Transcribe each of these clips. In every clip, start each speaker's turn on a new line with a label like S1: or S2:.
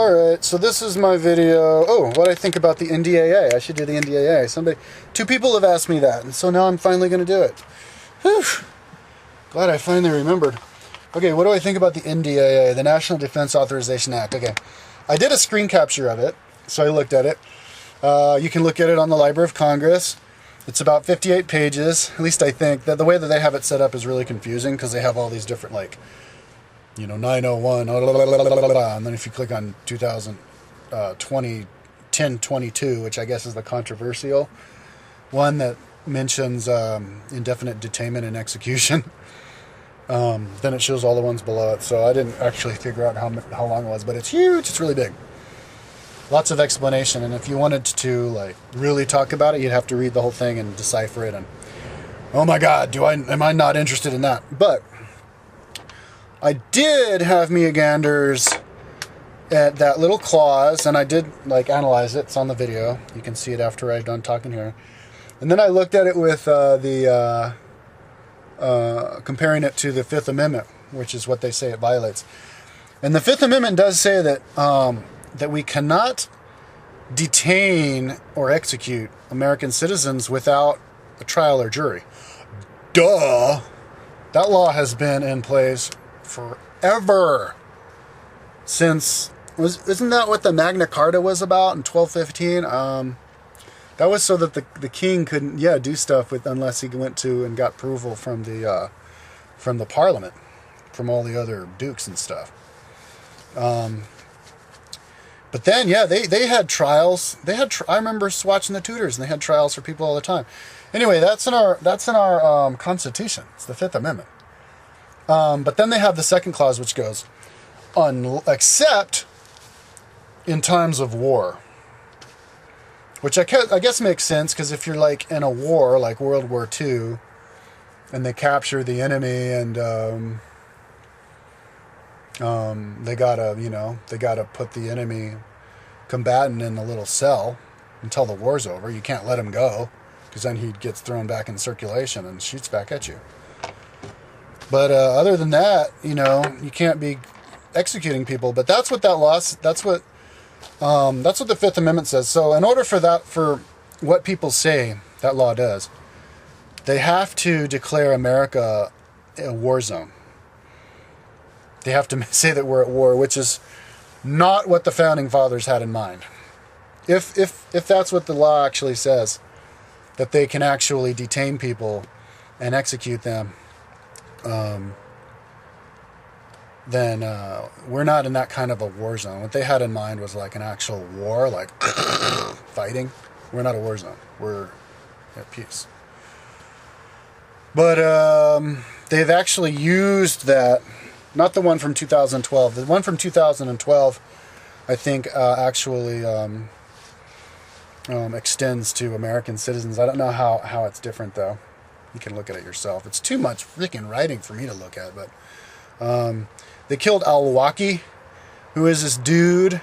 S1: Alright, so this is my video. Oh, what I think about the NDAA. I should do the NDAA. Two people have asked me that, and so now I'm finally going to do it. Whew. Glad I finally remembered. Okay, what do I think about the NDAA, the National Defense Authorization Act? Okay, I did a screen capture of it, so I looked at it. You can look at it on the Library of Congress. It's about 58 pages, at least I think. The way that they have it set up is really confusing because they have all these different, like, 901, and then if you click on 1022, which I guess is the controversial one that mentions indefinite detainment and execution, then it shows all the ones below it. So I didn't actually figure out how long it was, but it's huge. It's really big. Lots of explanation, and if you wanted to really talk about it, you'd have to read the whole thing and decipher it. And oh my God, am I not interested in that? But I did have me a ganders at that little clause, and I did analyze it. It's on the video. You can see it after I'm done talking here. And then I looked at it with comparing it to the Fifth Amendment, which is what they say it violates. And the Fifth Amendment does say that that we cannot detain or execute American citizens without a trial or jury. Duh! That law has been in place forever. Isn't that what the Magna Carta was about in 1215? That was so that the king couldn't do stuff unless he went to and got approval from the parliament, from all the other dukes and stuff. But then they had trials. I remember watching the Tudors, and they had trials for people all the time. Anyway, that's in our Constitution. It's the Fifth Amendment. But then they have the second clause, which goes, except in times of war. Which I guess makes sense, because if you're in a war, like World War II, and they capture the enemy, and they gotta put the enemy combatant in a little cell until the war's over. You can't let him go, because then he gets thrown back in circulation and shoots back at you. But other than that, you can't be executing people. But that's what that's what the Fifth Amendment says. So in order for what people say that law does, they have to declare America a war zone. They have to say that we're at war, which is not what the Founding Fathers had in mind. If that's what the law actually says, that they can actually detain people and execute them, then we're not in that kind of a war zone. What they had in mind was an actual war, fighting. We're not a war zone. We're at peace. But they've actually used that, not the one from 2012. The one from 2012, I think, actually extends to American citizens. I don't know how it's different, though. You can look at it yourself. It's too much freaking writing for me to look at, but they killed Al-Awlaki, who is this dude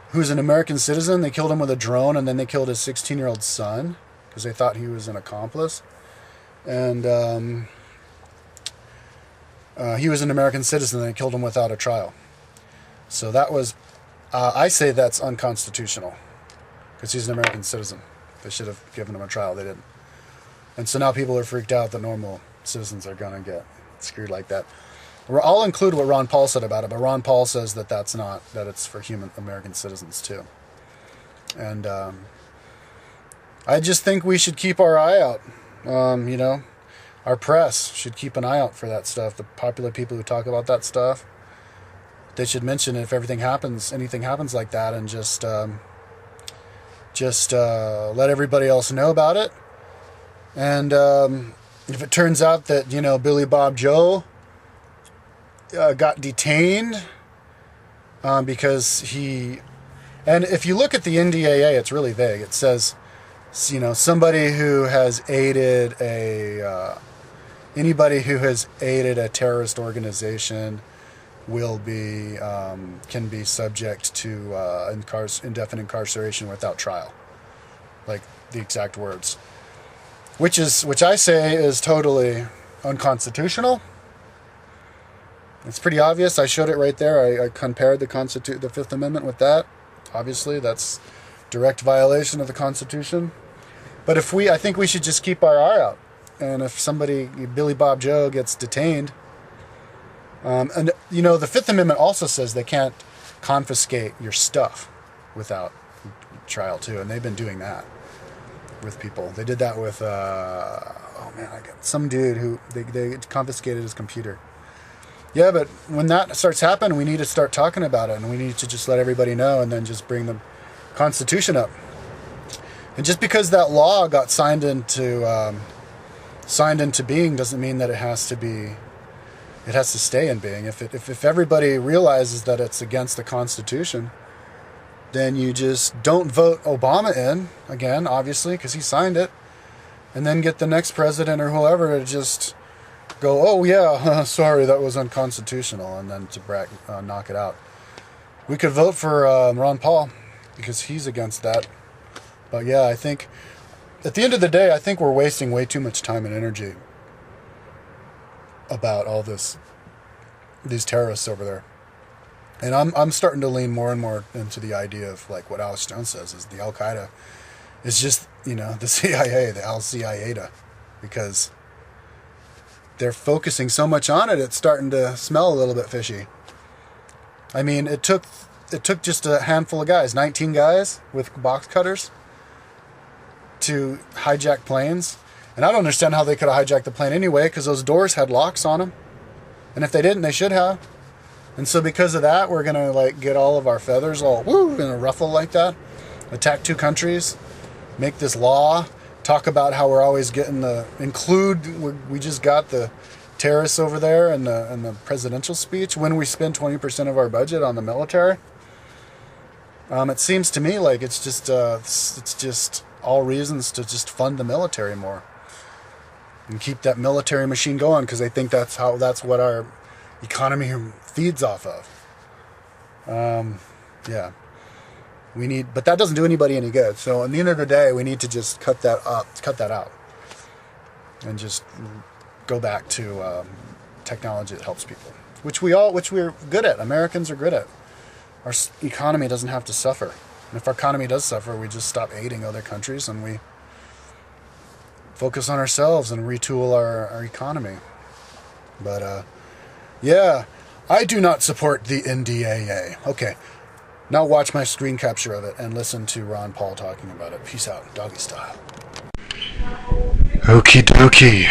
S1: who's an American citizen. They killed him with a drone, and then they killed his 16-year-old son because they thought he was an accomplice. And he was an American citizen, and they killed him without a trial. So that was, I say that's unconstitutional, because he's an American citizen. They should have given him a trial. They didn't. And so now people are freaked out that normal citizens are going to get screwed like that. I'll include what Ron Paul said about it, but Ron Paul says that that it's for human American citizens too. And I just think we should keep our eye out. Our press should keep an eye out for that stuff. The popular people who talk about that stuff, they should mention it if anything happens like that, and just let everybody else know about it. And if it turns out that Billy Bob Joe got detained because and if you look at the NDAA, it's really vague. It says, somebody who has aided anybody who has aided a terrorist organization will be can be subject to indefinite incarceration without trial, like the exact words, which I say is totally unconstitutional. It's pretty obvious. I showed it right there. I compared the Fifth Amendment with that. Obviously, that's direct violation of the Constitution. But I think we should just keep our eye out. And if somebody, Billy Bob Joe, gets detained, and the Fifth Amendment also says they can't confiscate your stuff without trial too, and they've been doing that with people. They did that with some dude who they confiscated his computer. Yeah, but when that starts happening, we need to start talking about it, and we need to just let everybody know, and then just bring the Constitution up. And just because that law got signed into being doesn't mean that it has to stay in being. If everybody realizes that it's against the Constitution, then you just don't vote Obama in again, obviously, because he signed it, and then get the next president or whoever to just go, oh yeah, sorry, that was unconstitutional, and then to knock it out. We could vote for Ron Paul because he's against that. But yeah, I think at the end of the day, I think we're wasting way too much time and energy about all these terrorists over there. And I'm starting to lean more and more into the idea of like what Alex Jones says is the Al Qaeda is just the CIA, the Al Qaeda, because they're focusing so much on it, it's starting to smell a little bit fishy. I mean, it took just a handful of guys, 19 guys with box cutters, to hijack planes. And I don't understand how they could have hijacked the plane anyway, because those doors had locks on them. And if they didn't, they should have. And so because of that, we're going to get all of our feathers all in a ruffle like that, attack two countries, make this law, talk about how we're always getting we just got the terrorists over there and the presidential speech when we spend 20% of our budget on the military. It seems to me like it's just all reasons to just fund the military more and keep that military machine going, because I think that's what our economy feeds off of. Yeah. But that doesn't do anybody any good. So at the end of the day, we need to just cut that out, and just go back to technology that helps people, which we're good at. Americans are good at. Our economy doesn't have to suffer. And if our economy does suffer, we just stop aiding other countries and we focus on ourselves and retool our economy. But yeah, I do not support the NDAA. Okay. Now watch my screen capture of it and listen to Ron Paul talking about it. Peace out, doggy style. Okie dokie.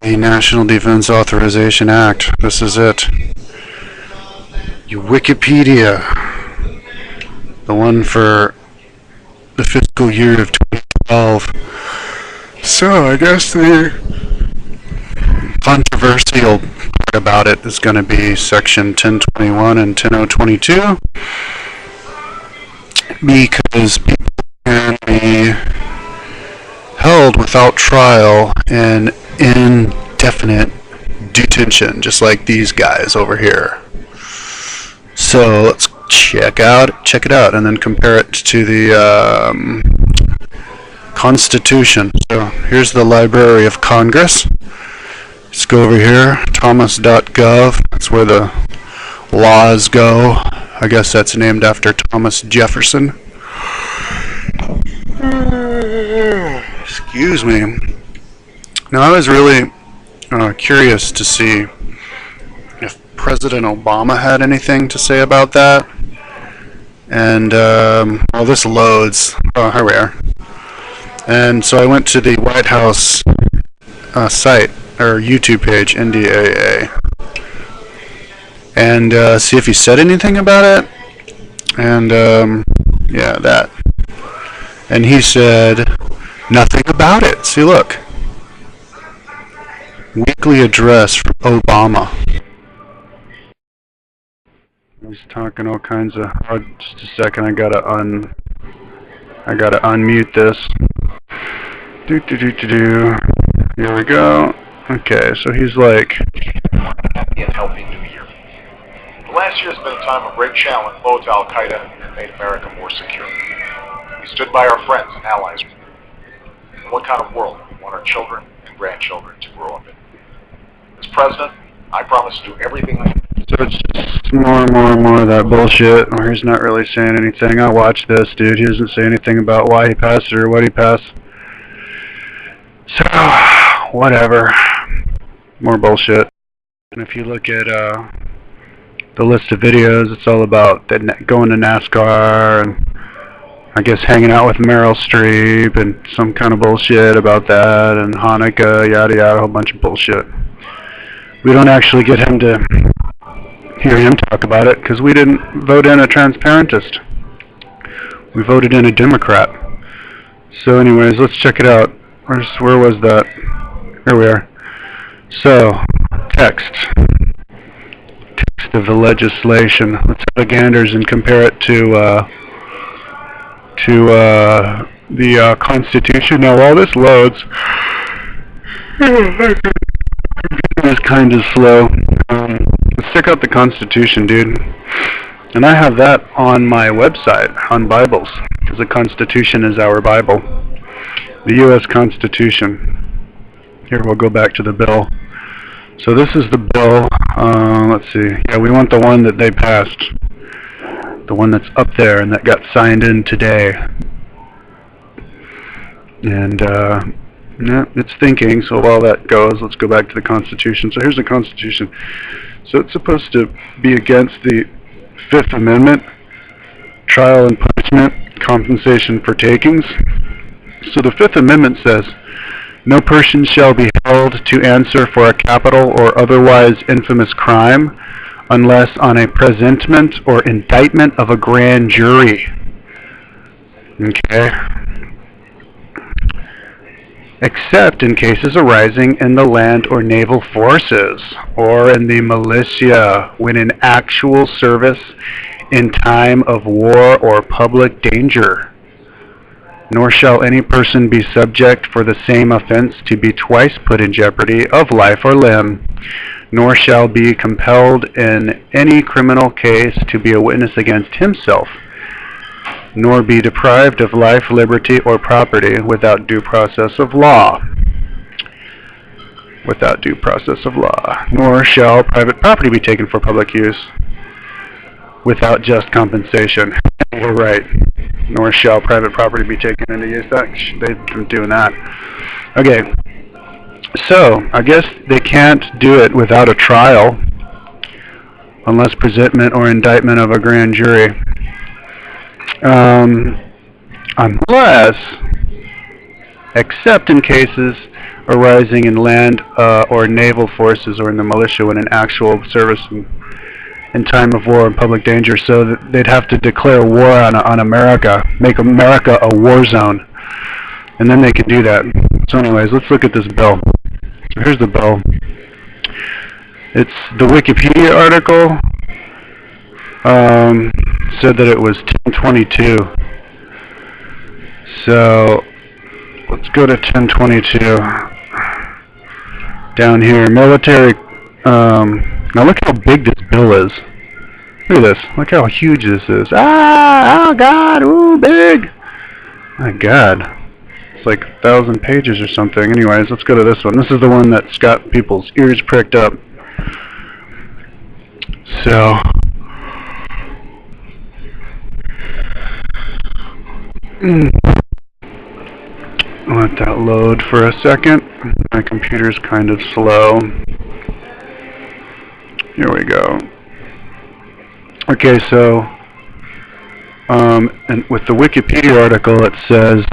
S1: The National Defense Authorization Act. This is it. Your Wikipedia. The one for the fiscal year of 2012. So I guess the controversial part about it is going to be Section 1021 and 10022. Because people can be held without trial in indefinite detention, just like these guys over here. So let's check it out, and then compare it to the Constitution. So here's the Library of Congress. Let's go over here, thomas.gov. That's where the laws go. I guess that's named after Thomas Jefferson. Excuse me. Now, I was really curious to see if President Obama had anything to say about that. And, well, this loads. Oh, here we are. And so I went to the White House site, or YouTube page, NDAA. And see if he said anything about it. And yeah, that. And he said nothing about it. See, look. Weekly address from Obama. He's talking all kinds of. Oh, just a second. I gotta unmute this. Here we go. Okay, so he's like.
S2: Happy and healthy New Year. The last year has been a time of great challenge both to Al Qaeda and made America more secure. We stood by our friends and allies. And what kind of world we want our children and grandchildren to grow up in? As president, I promise to do everything I can
S3: So it's just more and more and more of that bullshit where he's not really saying anything. I watched this, dude. He doesn't say anything about why he passed or what he passed. So, whatever. More bullshit. And if you look at the list of videos, it's all about going to NASCAR and I guess hanging out with Meryl Streep and some kind of bullshit about that and Hanukkah, yada yada, a whole bunch of bullshit. We don't actually get him to hear him talk about it because we didn't vote in a transparentist. We voted in a Democrat. So anyways, let's check it out. Where was that? Here we are. So, text of the legislation. Let's have a ganders and compare it to the Constitution. Now, while this loads, it's kind of slow. Let's check out the Constitution, dude. And I have that on my website, on Bibles, because the Constitution is our Bible. The U.S. Constitution. Here, we'll go back to the bill. So this is the bill. Let's see. Yeah, we want the one that they passed. The one that's up there and that got signed in today. And, yeah, it's thinking. So while that goes, let's go back to the Constitution. So here's the Constitution. So it's supposed to be against the Fifth Amendment, trial and punishment, compensation for takings. So the Fifth Amendment says, no person shall be held to answer for a capital or otherwise infamous crime unless on a presentment or indictment of a grand jury. Okay. Except in cases arising in the land or naval forces or in the militia when in actual service in time of war or public danger. Nor shall any person be subject for the same offense to be twice put in jeopardy of life or limb, nor shall be compelled in any criminal case to be a witness against himself, nor be deprived of life, liberty, or property without due process of law. Without due process of law. Nor shall private property be taken for public use without just compensation. We're right. Nor shall private property be taken into use. They've been doing that. Okay. So, I guess they can't do it without a trial unless presentment or indictment of a grand jury. Unless, except in cases arising in land or naval forces or in the militia when in actual service in time of war and public danger, so that they'd have to declare war on America, make America a war zone, and then they can do that. So anyways, let's look at this bill. So here's the bill. It's the Wikipedia article said that it was 1022. So let's go to 1022. Down here, military. Now look how big this bill is. Look at this. Look how huge this is. Ah! Oh God! Ooh, big! My God. It's like 1,000 pages or something. Anyways, let's go to this one. This is the one that's got people's ears pricked up. So. Let that load for a second. My computer's kind of slow. Here we go. Okay, so and with the Wikipedia article, it says,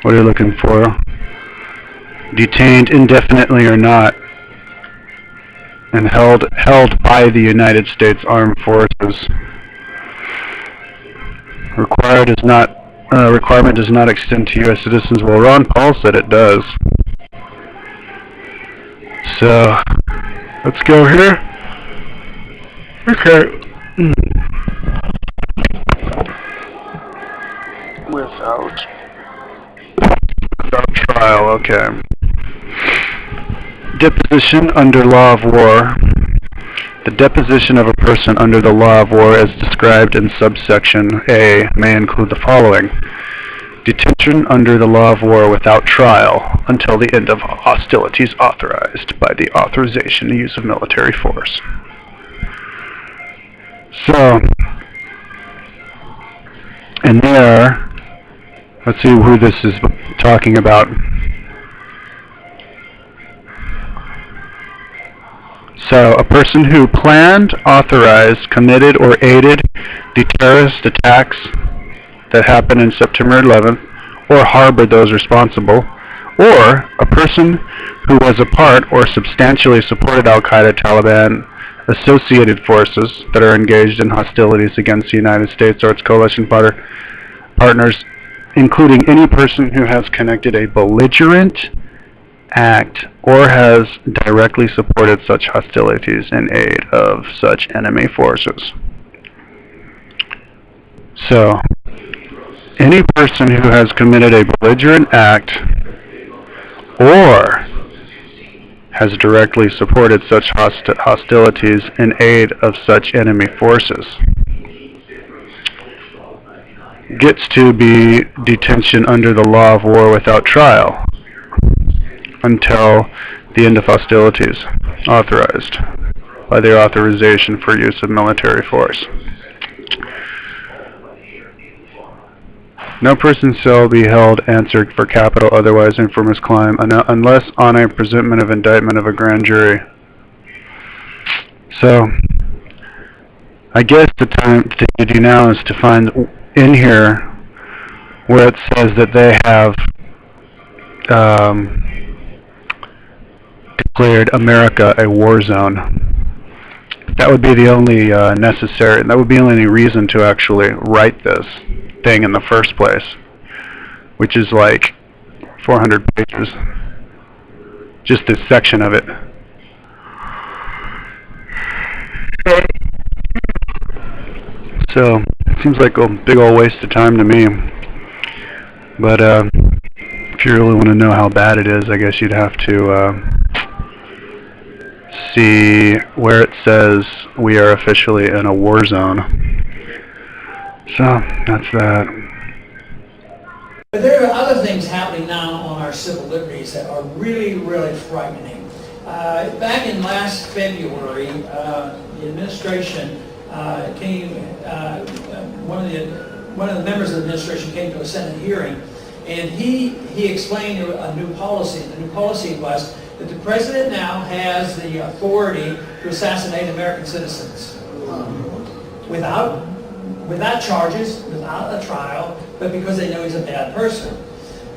S3: what are you looking for? Detained indefinitely or not, and held by the United States Armed Forces. Requirement does not extend to U.S. citizens. Well, Ron Paul said it does. So, let's go here. Okay. Without trial, okay. Deposition under law of war. The deposition of a person under the law of war as described in subsection A may include the following. Detention under the law of war without trial until the end of hostilities authorized by the authorization to use of military force. So, and there, let's see who this is talking about. So, a person who planned, authorized, committed, or aided the terrorist attacks that happened in September 11th, or harbored those responsible, or a person who was a part or substantially supported Al-Qaeda, Taliban, associated forces that are engaged in hostilities against the United States or its coalition partners, including any person who has connected a belligerent act or has directly supported such hostilities in aid of such enemy forces. So, any person who has committed a belligerent act or has directly supported such hostilities in aid of such enemy forces gets to be detention under the law of war without trial until the end of hostilities authorized by the authorization for use of military force. No person shall be held answered for capital otherwise infamous crime unless on a presentment of indictment of a grand jury. So, I guess the thing to do now is to find in here where it says that they have declared America a war zone. That would be the only necessary, that would be the only reason to actually write this thing in the first place, which is like 400 pages, just this section of it. So, it seems like a big old waste of time to me, but if you really want to know how bad it is, I guess you'd have to see where it says we are officially in a war zone. So, that's that.
S4: But there are other things happening now on our civil liberties that are really, really frightening. Back in last February, the administration one of the members of the administration came to a Senate hearing, and he explained a new policy. The new policy was that the president now has the authority to assassinate American citizens without charges, without a trial, but because they know he's a bad person.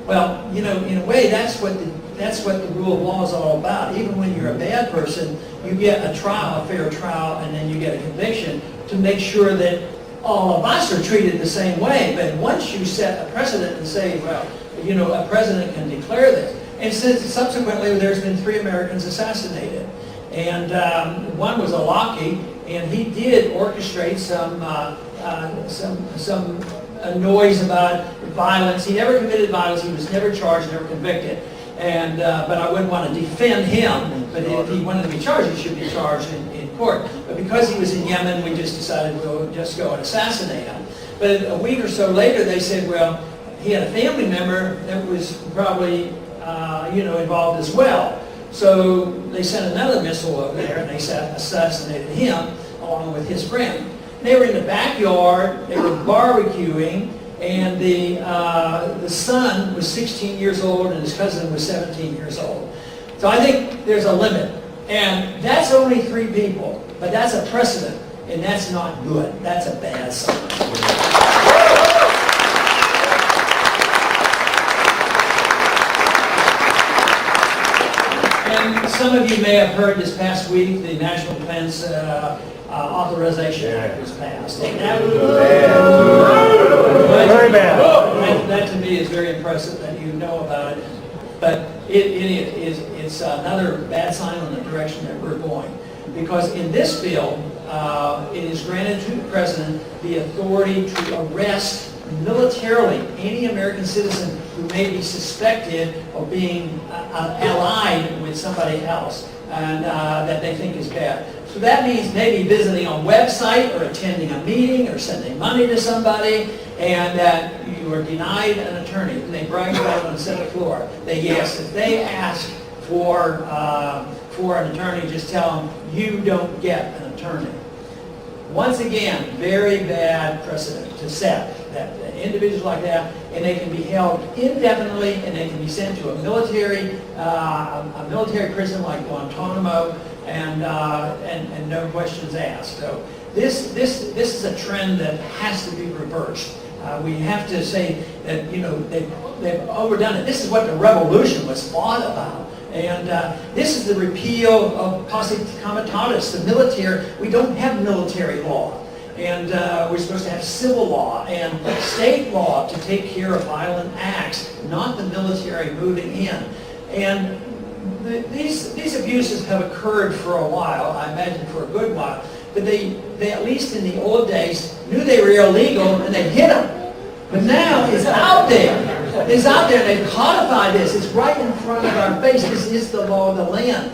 S4: Well, you know, in a way, that's what the rule of law is all about. Even when you're a bad person, you get a trial, a fair trial, and then you get a conviction to make sure that all of us are treated the same way. But once you set a precedent and say, well, you know, a president can declare this, and since subsequently there's been 3 Americans assassinated, and one was a Lockheed, and he did orchestrate some noise about violence. He never committed violence. He was never charged, never convicted. And but I wouldn't want to defend him. But if he wanted to be charged, he should be charged in court. But because he was in Yemen, we just decided we'll just go and assassinate him. But a week or so later, they said, well, he had a family member that was probably involved as well. So they sent another missile over there, and they assassinated him along with his friend. They were in the backyard, they were barbecuing, and the son was 16 years old and his cousin was 17 years old. So I think there's a limit. And that's only 3 people, but that's a precedent, and that's not good. That's a bad sign. And some of you may have heard this past week the National Defense Authorization Act was passed. And that was very bad. That to me is very impressive that you know about it. But it's another bad sign on the direction that we're going. Because in this bill, it is granted to the President the authority to arrest militarily any American citizen who may be suspected of being allied with somebody else and that they think is bad. So that means maybe visiting a website or attending a meeting or sending money to somebody, and that you are denied an attorney. And they brag about it on the Senate floor. If they ask for an attorney, just tell them you don't get an attorney. Once again, very bad precedent to set that individuals like that, and they can be held indefinitely, and they can be sent to a military prison like Guantanamo, and no questions asked. So this is a trend that has to be reversed. We have to say that they've overdone it. This is what the revolution was fought about. And this is the repeal of posse comitatus, the military. We don't have military law. And we're supposed to have civil law and state law to take care of violent acts, not the military moving in. And these abuses have occurred for a while, I imagine for a good while, but they at least in the old days knew they were illegal and they hid them. But now it's out there. It's out there, and they've codified this. It's right in front of our face. This is the law of the land.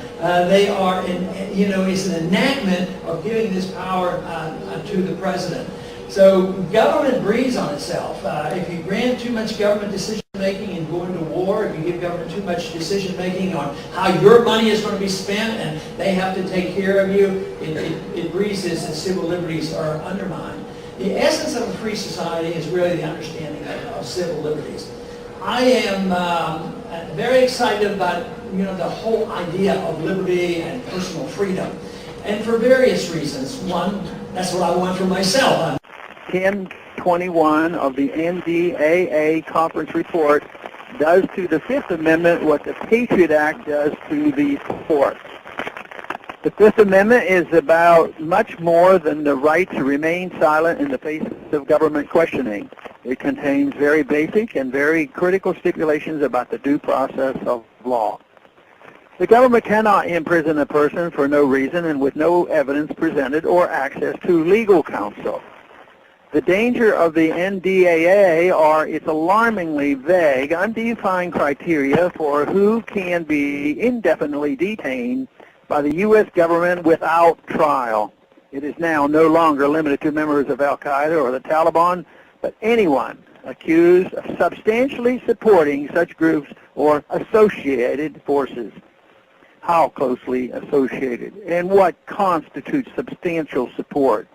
S4: It's an enactment of giving this power to the president. So government breeds on itself. If you grant too much government decision making and go into war, if you give government too much decision making on how your money is going to be spent and they have to take care of you, it breeds this, and civil liberties are undermined. The essence of a free society is really the understanding of civil liberties. I am very excited about the whole idea of liberty and personal freedom, and for various reasons. One, that's what I want for myself.
S5: 1021 of the NDAA conference report does to the Fifth Amendment what the Patriot Act does to the Fourth. The Fifth Amendment is about much more than the right to remain silent in the face of government questioning. It contains very basic and very critical stipulations about the due process of law. The government cannot imprison a person for no reason and with no evidence presented or access to legal counsel. The danger of the NDAA are its alarmingly vague, undefined criteria for who can be indefinitely detained by the U.S. government without trial. It is now no longer limited to members of al-Qaeda or the Taliban, but anyone accused of substantially supporting such groups or associated forces. How closely associated? And what constitutes substantial support?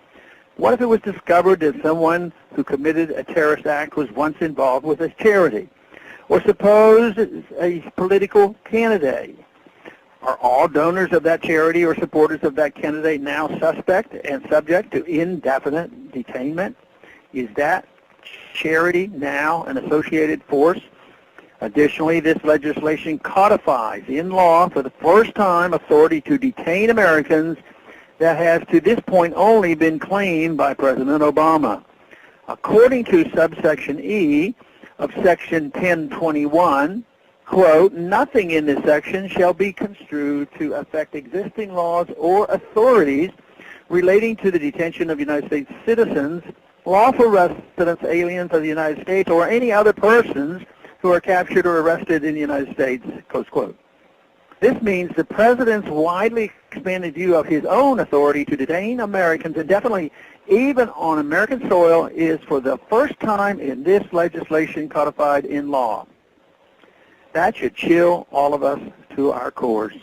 S5: What if it was discovered that someone who committed a terrorist act was once involved with a charity? Or suppose a political candidate? Are all donors of that charity or supporters of that candidate now suspect and subject to indefinite detainment? Is that charity now an associated force? Additionally, this legislation codifies in law for the first time authority to detain Americans that has to this point only been claimed by President Obama. According to subsection E of section 1021, quote, nothing in this section shall be construed to affect existing laws or authorities relating to the detention of United States citizens, lawful residents, aliens of the United States, or any other persons who are captured or arrested in the United States, close quote. This means the President's widely expanded view of his own authority to detain Americans indefinitely, even on American soil, is for the first time in this legislation codified in law. That should chill all of us to our cores.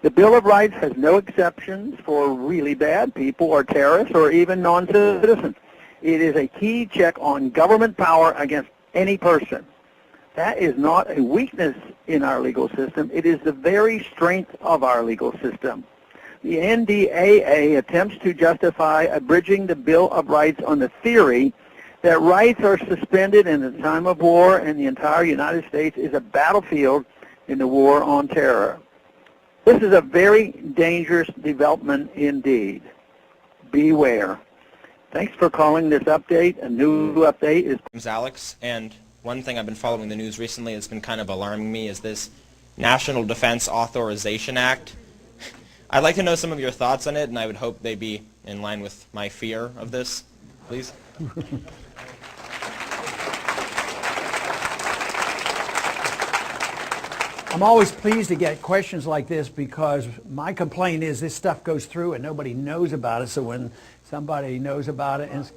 S5: The Bill of Rights has no exceptions for really bad people or terrorists or even non-citizens. It is a key check on government power against any person. That is not a weakness in our legal system. It is the very strength of our legal system. The NDAA attempts to justify abridging the Bill of Rights on the theory that rights are suspended in the time of war and the entire United States is a battlefield in the war on terror. This is a very dangerous development indeed. Beware. Thanks for calling this update. A new update is...
S6: My name's Alex, and one thing I've been following the news recently that's been kind of alarming me is this National Defense Authorization Act. I'd like to know some of your thoughts on it, and I would hope they be in line with my fear of this, please.
S7: I'm always pleased to get questions like this because my complaint is this stuff goes through and nobody knows about it. So when somebody knows about it, and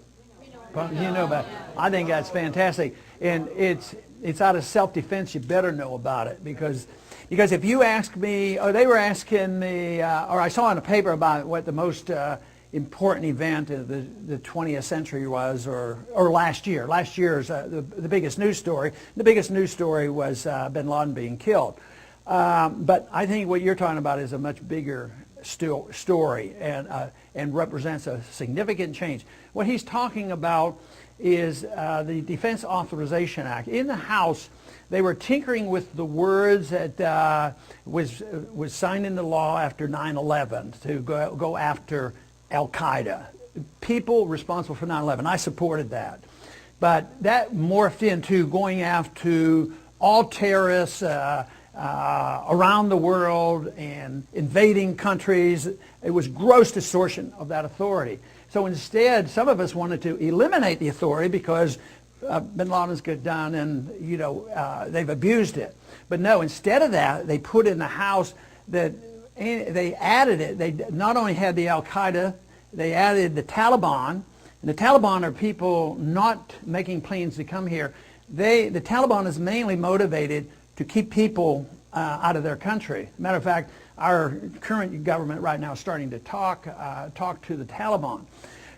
S7: you know about it, I think that's fantastic. And it's out of self-defense. You better know about it because if you ask me, or they were asking me, or I saw in a paper about what the most important event of the 20th century was, or last year. Last year's the biggest news story. The biggest news story was bin Laden being killed. But I think what you're talking about is a much bigger story and represents a significant change. What he's talking about is the Defense Authorization Act. In the House, they were tinkering with the words that was signed into law after 9/11 to go after Al-Qaeda, people responsible for 9/11. I supported that. But that morphed into going after all terrorists around the world and invading countries. It was gross distortion of that authority. So instead, some of us wanted to eliminate the authority because bin Laden's got done and, they've abused it. But no, instead of that, they put in the House that they added it. They not only had the Al-Qaeda, they added the Taliban. And the Taliban are people not making plans to come here. The Taliban is mainly motivated to keep people out of their country. Matter of fact, our current government right now is starting to talk to the Taliban.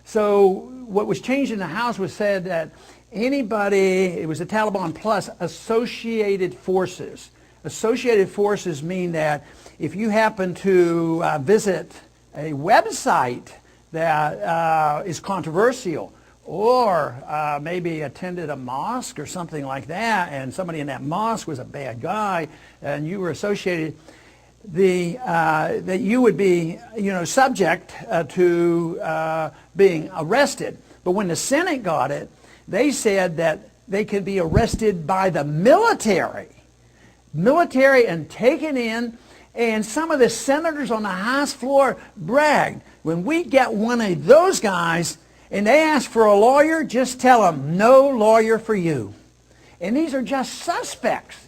S7: So what was changed in the House was said that anybody, it was the Taliban plus associated forces. Associated forces mean that if you happen to visit a website that is controversial, or maybe attended a mosque or something like that, and somebody in that mosque was a bad guy, and you were associated, that you would be, subject to being arrested. But when the Senate got it, they said that they could be arrested by the military and taken in. And some of the senators on the House floor bragged, when we get one of those guys and they ask for a lawyer, just tell them, no lawyer for you. And these are just suspects.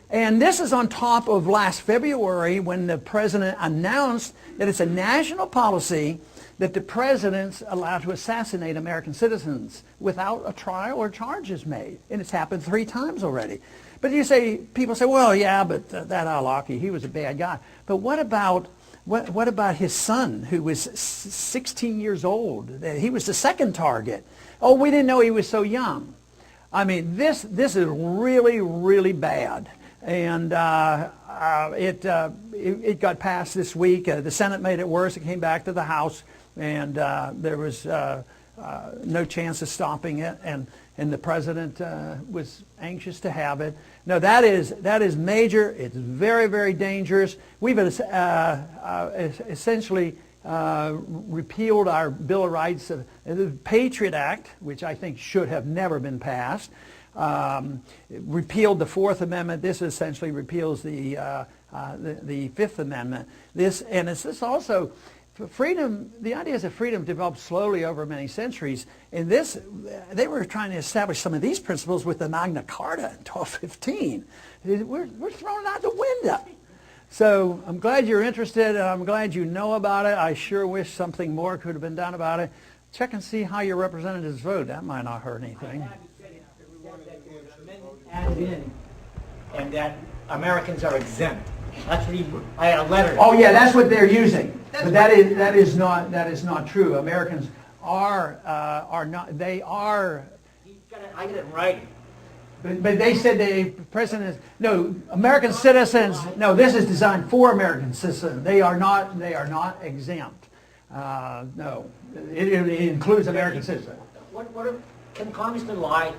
S7: And this is on top of last February when the president announced that it's a national policy that the president's allowed to assassinate American citizens without a trial or charges made. And it's happened 3 times already. But people say, well, yeah, but that Al-Awlaki, he was a bad guy. But what about his son, who was 16 years old? He was the second target. Oh, we didn't know he was so young. I mean, this is really, really bad. And it got passed this week. The Senate made it worse. It came back to the House, and there was no chance of stopping it. And the president was anxious to have it. No, that is major. It's very, very dangerous. We've essentially repealed our Bill of Rights, the Patriot Act, which I think should have never been passed. Repealed the Fourth Amendment. This essentially repeals the Fifth Amendment. This also. Freedom, the ideas of freedom developed slowly over many centuries, and they were trying to establish some of these principles with the Magna Carta in 1215. We're thrown out the window. So I'm glad you're interested, and I'm glad you know about it. I sure wish something more could have been done about it. Check and see how your representatives vote. That might not hurt anything.
S8: Added in, and that Americans are exempt. That's what I had a letter.
S7: Oh yeah, that's what they're using. But that is not true. Americans are not. They are.
S8: I get it in writing.
S7: But they said the president is no American citizens. No, this is designed for American citizens. They are not exempt. No, it includes American citizens.
S8: Can Congressman lie?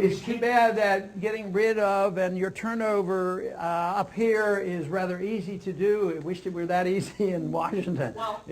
S7: It's too bad that getting rid of and your turnover up here is rather easy to do. I wish it were that easy in Washington.
S8: Well,